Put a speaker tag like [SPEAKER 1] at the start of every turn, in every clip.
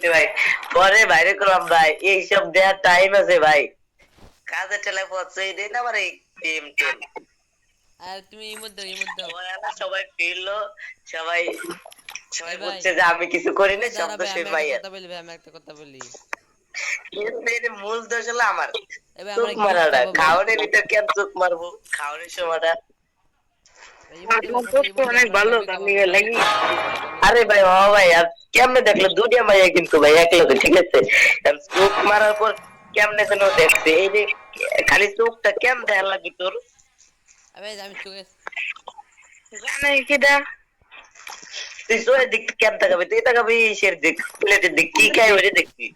[SPEAKER 1] করছি ভাই, পরে বাইরে করলাম ভাই, এইসব দেওয়ার টাইম আছে ভাই, কাজে টেলে পড়ছে এই দিন আবার এই টিম টিম
[SPEAKER 2] আর তুমি এই মধ্যে
[SPEAKER 1] সবাই ফিরলো, সবাই সবাই
[SPEAKER 2] এই ভাই,
[SPEAKER 1] বুঝছে যে আমি কিছু করি না,
[SPEAKER 2] ভাই
[SPEAKER 1] সব
[SPEAKER 2] দাঁড়া
[SPEAKER 1] তো
[SPEAKER 2] ভাই,
[SPEAKER 1] সেই
[SPEAKER 2] আমি একটা
[SPEAKER 1] ভাইয়ের।
[SPEAKER 2] কথা বলি ভাই, আমি একটা কথা বলি।
[SPEAKER 1] কিন্তু এর মূল দোষ হলো আমার,
[SPEAKER 2] এবার আমরা
[SPEAKER 1] চোখ
[SPEAKER 2] গিফট
[SPEAKER 1] মারাটা,
[SPEAKER 2] পাবো ভাই।
[SPEAKER 1] খাওয়ানোর ভিতর কেন চোখ মারবো, খাওয়ানোর সময়টা।
[SPEAKER 2] ভাই এই মধ্যে
[SPEAKER 3] আপনার
[SPEAKER 2] ভাই,
[SPEAKER 3] চোখ
[SPEAKER 2] এই
[SPEAKER 3] তো
[SPEAKER 2] মধ্যে ভাই
[SPEAKER 3] অনেক
[SPEAKER 2] আমরা
[SPEAKER 3] ভালো,
[SPEAKER 2] লবি
[SPEAKER 3] তার
[SPEAKER 2] কাপাবো
[SPEAKER 3] নিগে
[SPEAKER 2] লবি
[SPEAKER 3] লাগি।
[SPEAKER 2] কাপাবো ভাই, লবি
[SPEAKER 1] আরে ভাই
[SPEAKER 2] কাপাবো।
[SPEAKER 1] ও ভাই, আর কেমনে দেখলো দুনিয়া মাইয়া কিন্তু ভাই এক লোকে, ঠিক আছে, আর চোখ মারার পর কেমনে যেন দেখছে, এই যে খালি চোখটা কেম দেখার লাগি তোর,
[SPEAKER 2] ভাই আমি চোখে
[SPEAKER 3] জানে কিডা?
[SPEAKER 1] তুই চোখের দিক কেম তাকাবি, তুই তাকাবি ইসের দিক, প্লেটের দিক, কি খাই ওরে দেখবি।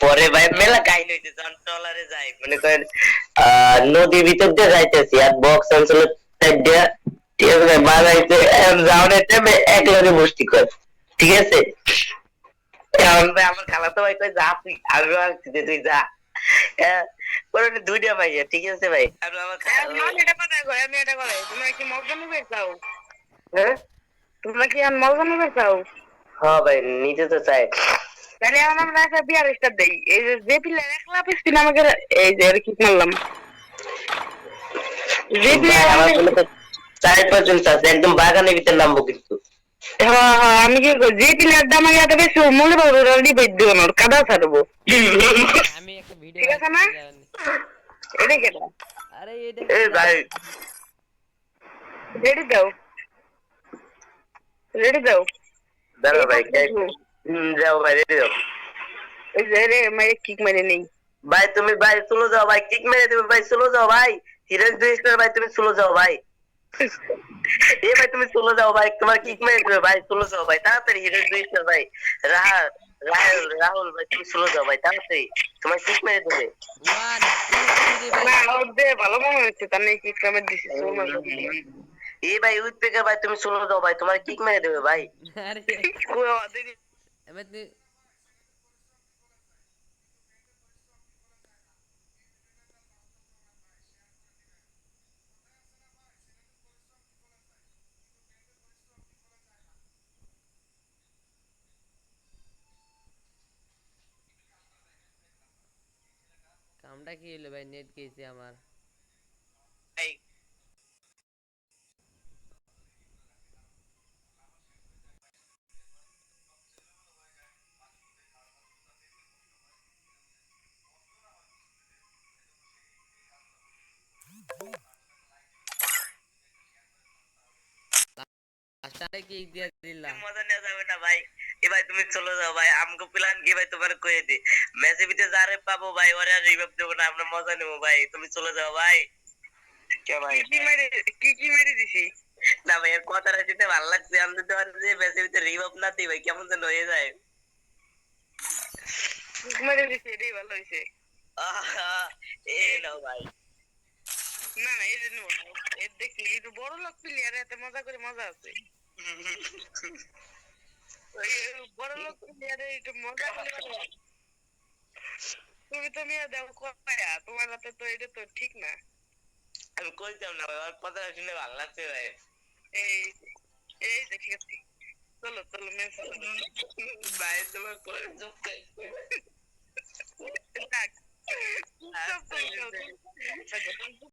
[SPEAKER 1] পরে ভাই মেলা কাহিনী হয়েছে, যখন ট্রলারে যাই মনে করেন নদীর ভিতর দিয়ে যাইতেছি, আর বক্স অঞ্চলে সাইড দিয়া, ঠিক আছে ভাই, বাজাইতে যাওয়ার টাইমে এক লগে বসতি কর, ঠিক আছে, এখন ভাই আমার খালাতো ভাই কই যা তুই, আমি বলছি যে তুই যা, হ্যাঁ, পরে দুইটা ভাইয়া, ঠিক আছে ভাই, আমি আমার
[SPEAKER 3] আমি এটা কথা কই, আমি এটা কই, তোমরা কি মজা নিবে চাও?
[SPEAKER 1] হ্যাঁ
[SPEAKER 3] তোমরা কি আর মজা নিবে চাও?
[SPEAKER 1] হ্যাঁ ভাই নিতে তো চাই।
[SPEAKER 3] তাহলে এখন আমরা একটা বিয়ার স্টার দেই। এই যে যে প্লেয়ার একলা পিস্তিন আমাকে, এই যে কিক মারলাম, যে
[SPEAKER 1] ভাই
[SPEAKER 3] প্লেয়ার
[SPEAKER 1] আমার
[SPEAKER 3] আমাকে,
[SPEAKER 1] বলে তো 4-5 জন আছে, একদম বাগানের ভিতরে নামবো কিন্তু।
[SPEAKER 3] হ্যাঁ হ্যাঁ, আমি কি কই, যে প্লেয়ারটা আমাকে এত বেশি মনে পাবো, রেডি বেদ দিব না, ওর কাদা ছাড়বো।
[SPEAKER 2] ভাই, আমি একটা ভিডিও
[SPEAKER 3] ঠিক আছে না?
[SPEAKER 2] বানাইতেছি জানেন।
[SPEAKER 3] এটা কেটা?
[SPEAKER 2] আরে এটা
[SPEAKER 1] এ
[SPEAKER 2] কেডা?
[SPEAKER 1] ভাই
[SPEAKER 3] রেডি দাও, রেডি দাও।
[SPEAKER 1] দাঁড়া
[SPEAKER 3] এই
[SPEAKER 1] ভাই,
[SPEAKER 3] পাশে দেখো,
[SPEAKER 1] যাও ভাই, রেডি যাও
[SPEAKER 3] ওই যে রে মাইরে কিক মেরে নেই।
[SPEAKER 1] ভাই, তুমি ভাই চলে যাও ভাই, কিক মেরে দেবে ভাই, চলে যাও ভাই, হিরোজ 2 স্টার ভাই, তুমি চলে যাও ভাই, এ ভাই তুমি চলে যাও ভাই, তোমার কিক মেরে দেবে ভাই, চলে যাও ভাই তাড়াতাড়ি, হিরোজ 2 স্টার ভাই, রাহুল রাহুল রাহুল ভাই তুমি চলে যাও ভাই তাড়াতাড়ি, তোমার কিক মেরে দেবে।
[SPEAKER 2] 1 2 3 ভাই।
[SPEAKER 3] না, ওর দিয়ে ভালো মনে হচ্ছে, তার নেই কিক মেরে দিছি, সোল মার দিছি।
[SPEAKER 1] এ ভাই উইথ পেকার ভাই তুমি চলে যাও ভাই, তোমার কিক মেরে দেবে ভাই।
[SPEAKER 2] আরে
[SPEAKER 3] কই আমাদের
[SPEAKER 2] এবার তুই কামটা কি হলো ভাই, নেট গেছে আমার। লাস্টে কি দিয়ে দিলাম।
[SPEAKER 1] মজা নেওয়া যাবে না ভাই, এ ভাই তুমি চলে যাও ভাই, আমগো প্ল্যান কি ভাই তোমার কয়ে দি, ম্যাচে ভিতরে যারে পাবো ভাই ওরে আর রিভাইভ দেবো না, আমরা মজা নেবো ভাই, তুমি চলে যাও ভাই। কে ভাই
[SPEAKER 3] কি কি মেরে দিছি?
[SPEAKER 1] না ভাই এর কথাটা শুনে ভালো লাগছে, আমি যদি আর যে ম্যাচে ভিতরে রিভাইভ না দিই ভাই কেমন যেন হয়ে যায়।
[SPEAKER 3] কিক মেরে দিছি, এটাই ভালো হয়েছে।
[SPEAKER 1] আহা, এ নাও ভাই।
[SPEAKER 3] না না, এই জন্য এর দেখি একটু বড় লোক প্লেয়ার, এতে মজা করে মজা আছে। ওই বড় লোক প্লেয়ারে একটু মজা করে ভালো লাগে। তুমি তো মেয়ে দাও কয়া, তোমার হাতে তো এটা তো ঠিক না।
[SPEAKER 1] আমি কইতাম না ভাই, ওর কথাটা শুনে ভালো লাগছে ভাই।
[SPEAKER 3] এই এই যে ঠিক আছে, চলো চলো মেন
[SPEAKER 1] ভাই তোমার করে যোগ
[SPEAKER 3] থাক। সব তো